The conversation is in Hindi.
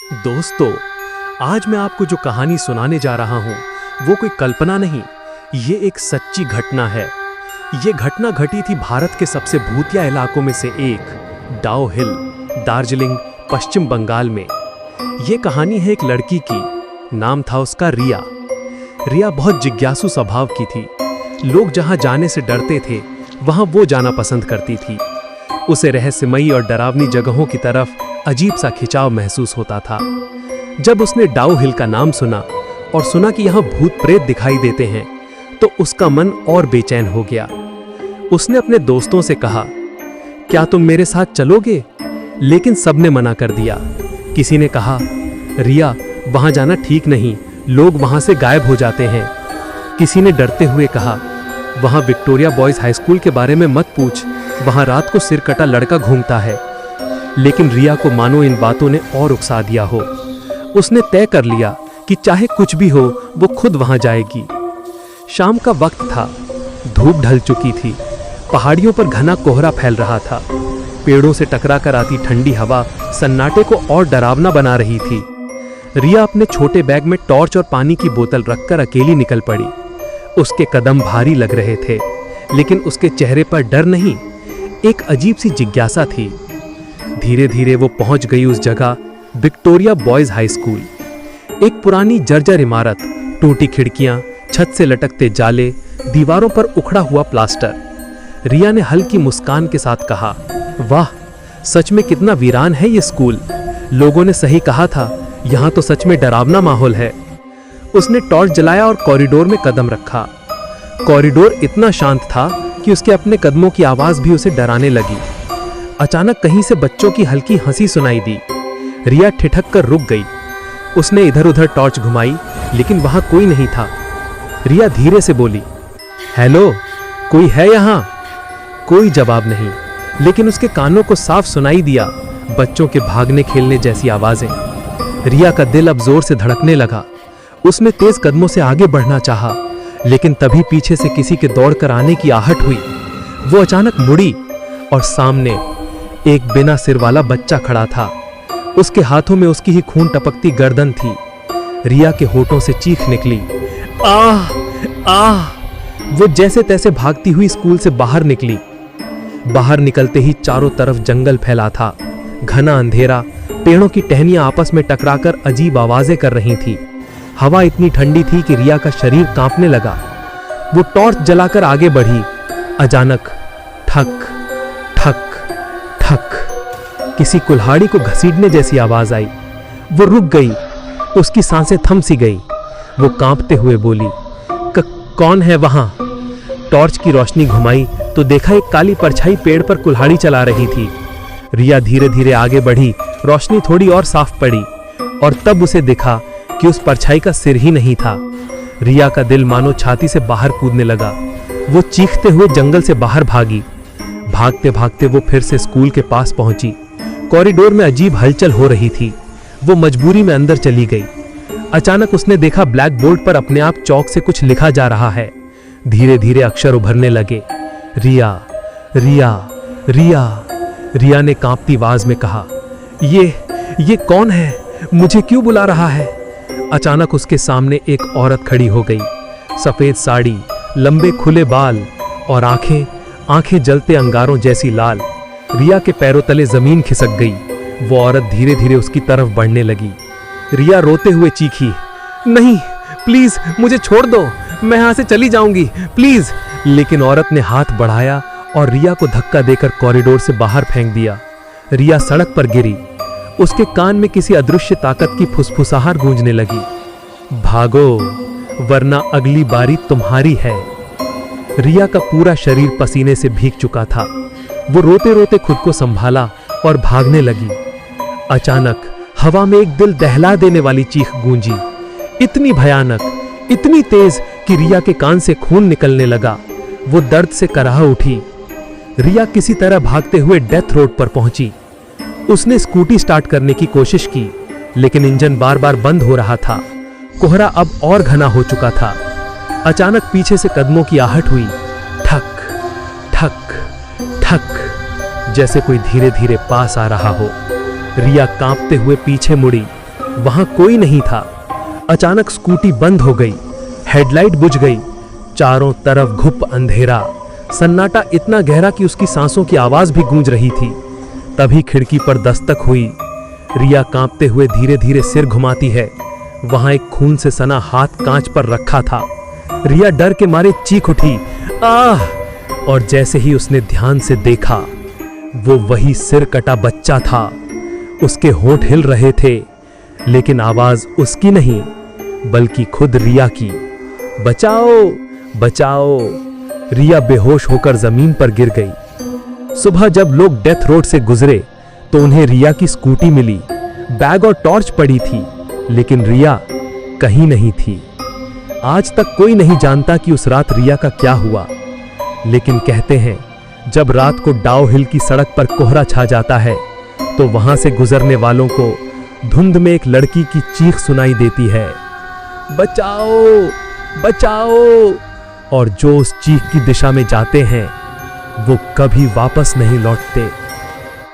दोस्तों, आज मैं आपको जो कहानी सुनाने जा रहा हूं वो कोई कल्पना नहीं, ये एक सच्ची घटना है। ये घटना घटी थी भारत के सबसे भूतिया इलाकों में से एक, डाउ हिल, दार्जिलिंग, पश्चिम बंगाल में। ये कहानी है एक लड़की की, नाम था उसका रिया। रिया बहुत जिज्ञासु स्वभाव की थी। लोग जहां जाने से डरते थे वहां वो जाना पसंद करती थी। उसे रहस्यमयी और डरावनी जगहों की तरफ अजीब सा खिंचाव महसूस होता था। जब उसने डाउ हिल का नाम सुना और सुना कि यहाँ भूत प्रेत दिखाई देते हैं, तो उसका मन और बेचैन हो गया। उसने अपने दोस्तों से कहा, क्या तुम मेरे साथ चलोगे? लेकिन सबने मना कर दिया। किसी ने कहा, रिया, वहां जाना ठीक नहीं, लोग वहां से गायब हो जाते हैं। किसी ने डरते हुए कहा, वहां विक्टोरिया बॉयज हाई स्कूल के बारे में मत पूछ, वहां रात को सिर कटा लड़का घूमता है। लेकिन रिया को मानो इन बातों ने और उकसा दिया हो। उसने तय कर लिया कि चाहे कुछ भी हो वो खुद वहां जाएगी। शाम का वक्त था, धूप ढल चुकी थी, पहाड़ियों पर घना कोहरा फैल रहा था। पेड़ों से टकरा कर आती ठंडी हवा सन्नाटे को और डरावना बना रही थी। रिया अपने छोटे बैग में टॉर्च और पानी की बोतल रखकर अकेली निकल पड़ी। उसके कदम भारी लग रहे थे, लेकिन उसके चेहरे पर डर नहीं, एक अजीब सी जिज्ञासा थी। धीरे धीरे वो पहुंच गई उस जगह, विक्टोरिया बॉयज हाई स्कूल। एक पुरानी जर्जर इमारत, टूटी खिड़कियां, छत से लटकते जाले, दीवारों पर उखड़ा हुआ प्लास्टर। रिया ने हल्की मुस्कान के साथ कहा, वाह, सच में कितना वीरान है ये स्कूल। लोगों ने सही कहा था, यहाँ तो सच में डरावना माहौल है। उसने टॉर्च जलाया और कॉरिडोर में कदम रखा। कॉरिडोर इतना शांत था कि उसके अपने कदमों की आवाज भी उसे डराने लगी। अचानक कहीं से बच्चों की हल्की हंसी सुनाई दी। रिया ठिठक कर रुक गई। उसने इधर उधर टॉर्च घुमाई, लेकिन वहां कोई नहीं था। रिया धीरे से बोली, हेलो, कोई है यहाँ? कोई जवाब नहीं, लेकिन उसके कानों को साफ सुनाई दिया बच्चों के भागने खेलने जैसी आवाजें। रिया का दिल अब जोर से धड़कने लगा। उसने तेज कदमों से आगे बढ़ना चाहा, लेकिन तभी पीछे से किसी के दौड़कर आने की आहट हुई। वो अचानक मुड़ी और सामने एक बिना सिर वाला बच्चा खड़ा था। उसके हाथों में उसकी ही खून टपकती गर्दन थी। रिया के होठों से चीख निकली, आह आह। वो जैसे तैसे भागती हुई स्कूल से बाहर निकली। बाहर निकलते ही चारों तरफ जंगल फैला था, घना अंधेरा, पेड़ों की टहनियां आपस में टकराकर अजीब आवाजें कर रही थी। हवा इतनी ठंडी थी कि रिया का शरीर कांपने लगा। वो टॉर्च जलाकर आगे बढ़ी। अचानक ठक ठक ठक, किसी कुल्हाड़ी को घसीटने जैसी आवाज आई। वो रुक गई, उसकी सांसें थम सी गई। वो कांपते हुए बोली, कौन है वहां? टॉर्च की रोशनी घुमाई तो देखा एक काली परछाई पेड़ पर कुल्हाड़ी चला रही थी। रिया धीरे धीरे आगे बढ़ी। रोशनी थोड़ी और साफ पड़ी और तब उसे दिखा कि उस परछाई का सिर ही नहीं था। रिया का दिल मानो छाती से बाहर कूदने लगा। वो चीखते हुए जंगल से बाहर भागी। भागते भागते वो फिर से स्कूल के पास पहुंची। कॉरिडोर में अजीब हलचल हो रही थी। वो मजबूरी में अंदर चली गई। अचानक उसने देखा ब्लैक बोर्ड पर अपने आप चौक से कुछ लिखा जा रहा है। धीरे धीरे अक्षर उभरने लगे। रिया, रिया, रिया। रिया ने कांपती आवाज में कहा, ये कौन है? मुझे क्यों बुला रहा है? अचानक उसके सामने एक औरत खड़ी हो गई। सफेद साड़ी, लंबे खुले बाल और आंखें जलते अंगारों जैसी लाल। रिया के पैरों तले जमीन खिसक गई। वो औरत धीरे धीरे उसकी तरफ बढ़ने लगी। रिया रोते हुए चीखी, नहीं, प्लीज मुझे छोड़ दो, मैं यहां से चली जाऊंगी, प्लीज। लेकिन औरत ने हाथ बढ़ाया और रिया को धक्का देकर कॉरिडोर से बाहर फेंक दिया। रिया सड़क पर गिरी। उसके कान में किसी अदृश्य ताकत की फुसफुसाहट गूंजने लगी, भागो वरना अगली बारी तुम्हारी है। रिया का पूरा शरीर पसीने से भीग चुका था। वो रोते रोते खुद को संभाला और भागने लगी। अचानक हवा में एक दिल दहला देने वाली चीख गूंजी, इतनी भयानक, इतनी तेज कि रिया के कान से खून निकलने लगा। वो दर्द से कराह उठी। रिया किसी तरह भागते हुए डेथ रोड पर पहुंची। उसने स्कूटी स्टार्ट करने की कोशिश की, लेकिन इंजन बार बार बंद हो रहा था। कोहरा अब और घना हो चुका था। अचानक पीछे से कदमों की आहट हुई, ठक ठक ठक, जैसे कोई धीरे धीरे पास आ रहा हो। रिया कांपते हुए पीछे मुड़ी वहां कोई नहीं था। अचानक स्कूटी बंद हो गई, हेडलाइट बुझ गई, चारों तरफ घुप अंधेरा, सन्नाटा इतना गहरा कि उसकी सांसों की आवाज भी गूंज रही थी। तभी खिड़की पर दस्तक हुई। रिया कांपते हुए धीरे धीरे सिर घुमाती है। वहां एक खून से सना हाथ कांच पर रखा था। रिया डर के मारे चीख उठी, आह! और जैसे ही उसने ध्यान से देखा, वो वही सिर कटा बच्चा था। उसके होंठ हिल रहे थे, लेकिन आवाज उसकी नहीं, बल्कि खुद रिया की। बचाओ, बचाओ! रिया बेहोश होकर जमीन पर गिर गई। सुबह जब लोग डेथ रोड से गुजरे तो उन्हें रिया की स्कूटी मिली। बैग और टॉर्च पड़ी थी, लेकिन रिया कहीं नहीं थी। आज तक कोई नहीं जानता कि उस रात रिया का क्या हुआ, लेकिन कहते हैं जब रात को डाउ हिल की सड़क पर कोहरा छा जाता है तो वहां से गुजरने वालों को धुंध में एक लड़की की चीख सुनाई देती है, बचाओ, बचाओ! और जो उस चीख की दिशा में जाते हैं वो कभी वापस नहीं लौटते।